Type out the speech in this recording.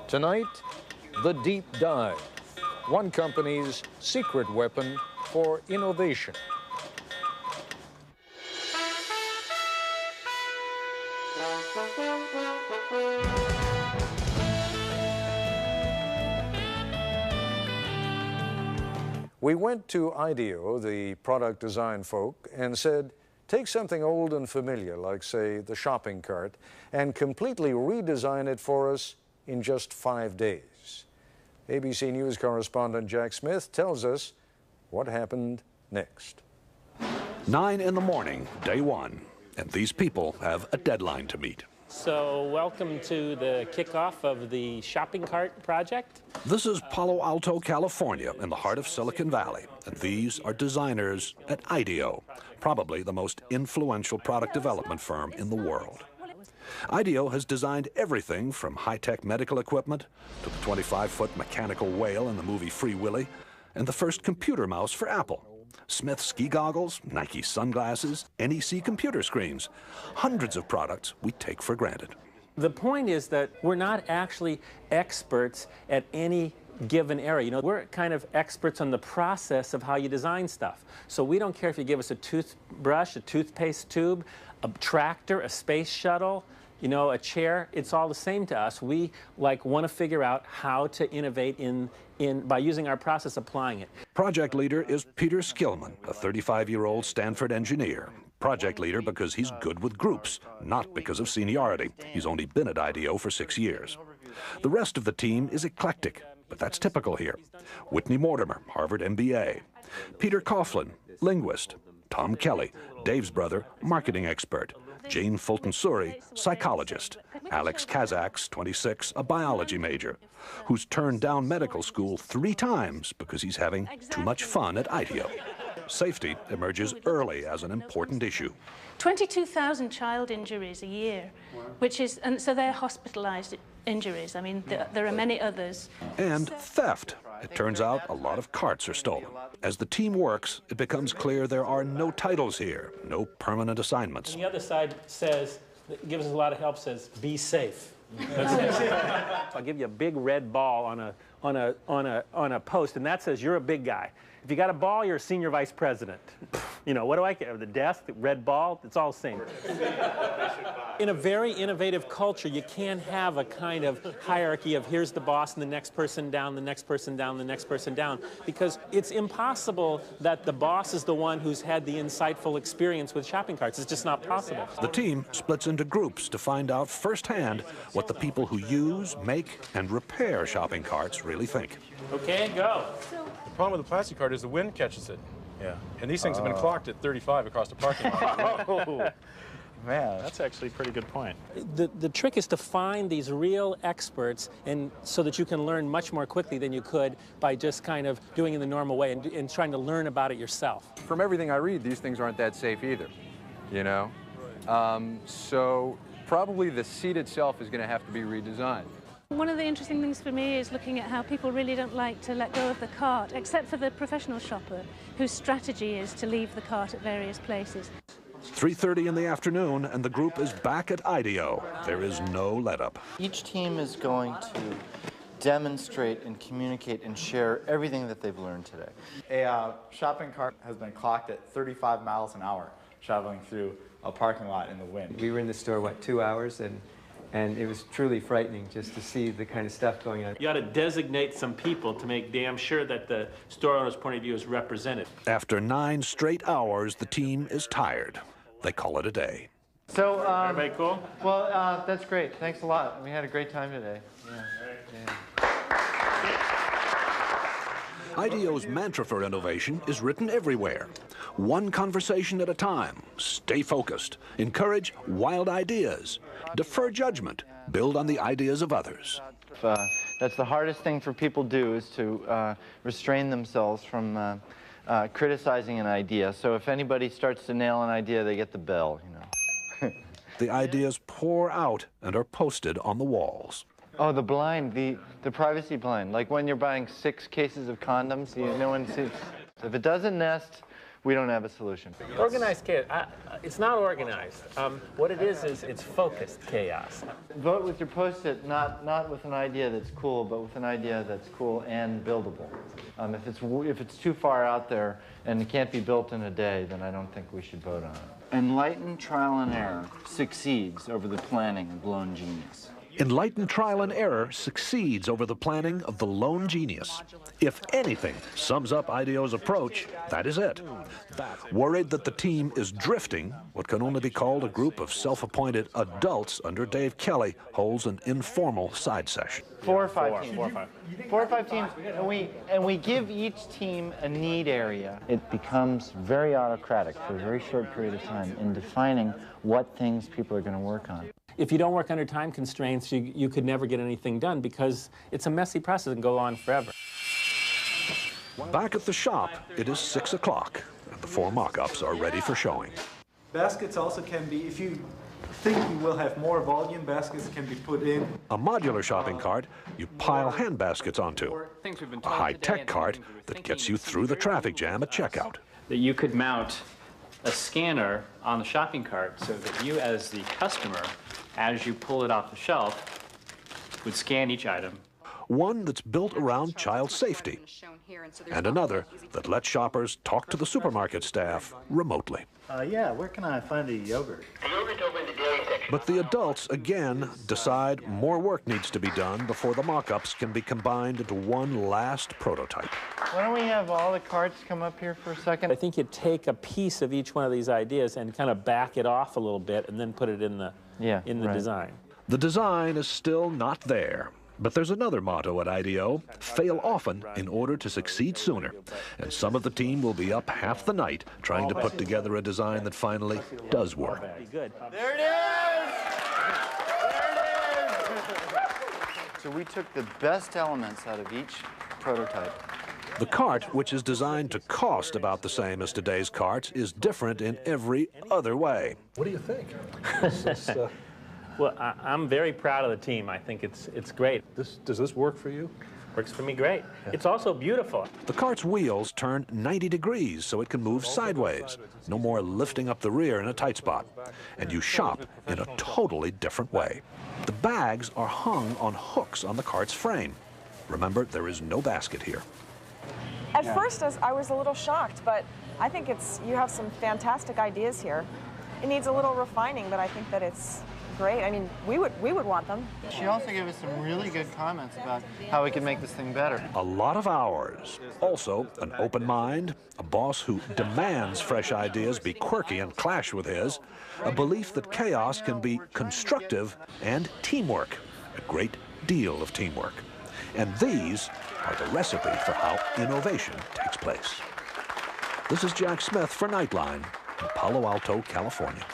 Tonight, the deep dive, one company's secret weapon for innovation. We went to IDEO, the product design folk, and said, take something old and familiar, like, say, the shopping cart, and completely redesign it for us in just 5 days. ABC News correspondent Jack Smith tells us what happened next. 9 in the morning, day one, and these people have a deadline to meet. So welcome to the kickoff of the shopping cart project. This is Palo Alto, California, in the heart of Silicon Valley, and these are designers at IDEO, probably the most influential product development firm in the world. IDEO has designed everything from high-tech medical equipment to the 25-foot mechanical whale in the movie Free Willy and the first computer mouse for Apple. Smith ski goggles, Nike sunglasses, NEC computer screens. Hundreds of products we take for granted. The point is that we're not actually experts at any given area. You know, we're kind of experts on the process of how you design stuff. So we don't care if you give us a toothbrush, a toothpaste tube, a tractor, a space shuttle, you know, a chair. It's all the same to us. We want to figure out how to innovate by using our process, applying it. Project leader is Peter Skillman, a 35-year-old Stanford engineer. Project leader because he's good with groups, not because of seniority. He's only been at IDEO for 6 years. The rest of the team is eclectic, but that's typical here. Whitney Mortimer, Harvard MBA. Peter Coughlin, linguist. Tom Kelly, Dave's brother, marketing expert. Jane Fulton-Suri, psychologist. Alex Kazaks, 26, a biology major, who's turned down medical school 3 times because he's having too much fun at IDEO. Safety emerges early as an important issue. 22,000 child injuries a year, and so they're hospitalized injuries. I mean, there are many others. And theft. It turns out a lot of carts are stolen. As the team works, it becomes clear there are no titles here, no permanent assignments. And the other side says, gives us a lot of help, says, be safe. I'll give you a big red ball on a post, and that says you're a big guy. If you got a ball, you're a senior vice president. You know, what do I care? The desk, the red ball, it's all the same. In a very innovative culture, you can't have a kind of hierarchy of here's the boss and the next person down, the next person down, the next person down, because it's impossible that the boss is the one who's had the insightful experience with shopping carts. It's just not possible. The team splits into groups to find out firsthand what the people who use, make, and repair shopping carts really think. Okay, go. The problem with the plastic cart is the wind catches it. Yeah. And these things have been clocked at 35 across the parking lot. Oh, man, that's actually a pretty good point. The trick is to find these real experts, and so that you can learn much more quickly than you could by just kind of doing it the normal way and trying to learn about it yourself. From everything I read, these things aren't that safe either, you know? So probably the seat itself is going to have to be redesigned. One of the interesting things for me is looking at how people really don't like to let go of the cart, except for the professional shopper, whose strategy is to leave the cart at various places. 3:30 in the afternoon, and the group is back at IDEO. There is no let-up. Each team is going to demonstrate and communicate and share everything that they've learned today. A shopping cart has been clocked at 35 miles an hour, traveling through a parking lot in the wind. We were in the store, what, 2 hours, and it was truly frightening just to see the kind of stuff going on. You ought to designate some people to make damn sure that the store owner's point of view is represented. After 9 straight hours, the team is tired. They call it a day. So, everybody cool? Well, that's great. Thanks a lot. We had a great time today. IDEO's mantra for innovation is written everywhere. One conversation at a time. Stay focused. Encourage wild ideas. Defer judgment. Build on the ideas of others. That's the hardest thing for people to do, is to restrain themselves from criticizing an idea. So if anybody starts to nail an idea, they get the bell, you know. The ideas pour out and are posted on the walls. Oh, the blind, the privacy blind. Like when you're buying 6 cases of condoms, no one sees. If it doesn't nest, we don't have a solution. Organized chaos. It's not organized. What it is it's focused chaos. Vote with your Post-it, not with an idea that's cool, but with an idea that's cool and buildable. If it's too far out there and it can't be built in a day, then I don't think we should vote on it. Enlightened trial and error succeeds over the planning of lone genius. Enlightened trial and error succeeds over the planning of the lone genius. If anything sums up IDEO's approach, that is it. Worried that the team is drifting, what can only be called a group of self-appointed adults under Dave Kelly holds an informal side session. 4 or 5 teams. 4 or 5 teams, and we give each team a need area. It becomes very autocratic for a very short period of time in defining what things people are going to work on. If you don't work under time constraints, you could never get anything done because it's a messy process and go on forever. Back at the shop, it is 6 o'clock, and the 4 mock-ups are ready for showing. Baskets also can be, if you think you will have more volume, baskets can be put in. A modular shopping cart you pile hand baskets onto. A high-tech cart that gets you through the traffic jam at checkout. That you could mount a scanner on the shopping cart so that you, as the customer, as you pull it off the shelf, would scan each item. One that's built around child safety, and another that lets shoppers talk to the supermarket staff remotely. Yeah, where can I find a yogurt? But the adults, again, decide more work needs to be done before the mock-ups can be combined into one last prototype. Why don't we have all the carts come up here for a second? I think you take a piece of each one of these ideas and kind of back it off a little bit and then put it in the design. The design is still not there. But there's another motto at IDEO: fail often in order to succeed sooner. And some of the team will be up half the night trying to put together a design that finally does work. There it is! There it is! So we took the best elements out of each prototype. The cart, which is designed to cost about the same as today's carts, is different in every other way. What do you think? Well, I'm very proud of the team. I think it's great. Does this work for you? Works for me great. It's also beautiful. The cart's wheels turn 90 degrees so it can move sideways. No more lifting up the rear in a tight spot. And you shop in a totally different way. The bags are hung on hooks on the cart's frame. Remember, there is no basket here. At first, I was a little shocked, but I think you have some fantastic ideas here. It needs a little refining, but I think that it's great. I mean, we would want them. She also gave us some really good comments about how we can make this thing better. A lot of hours. Also, an open mind, a boss who demands fresh ideas be quirky and clash with his, a belief that chaos can be constructive, and teamwork, a great deal of teamwork. And these are the recipe for how innovation takes place. This is Jack Smith for Nightline in Palo Alto, California.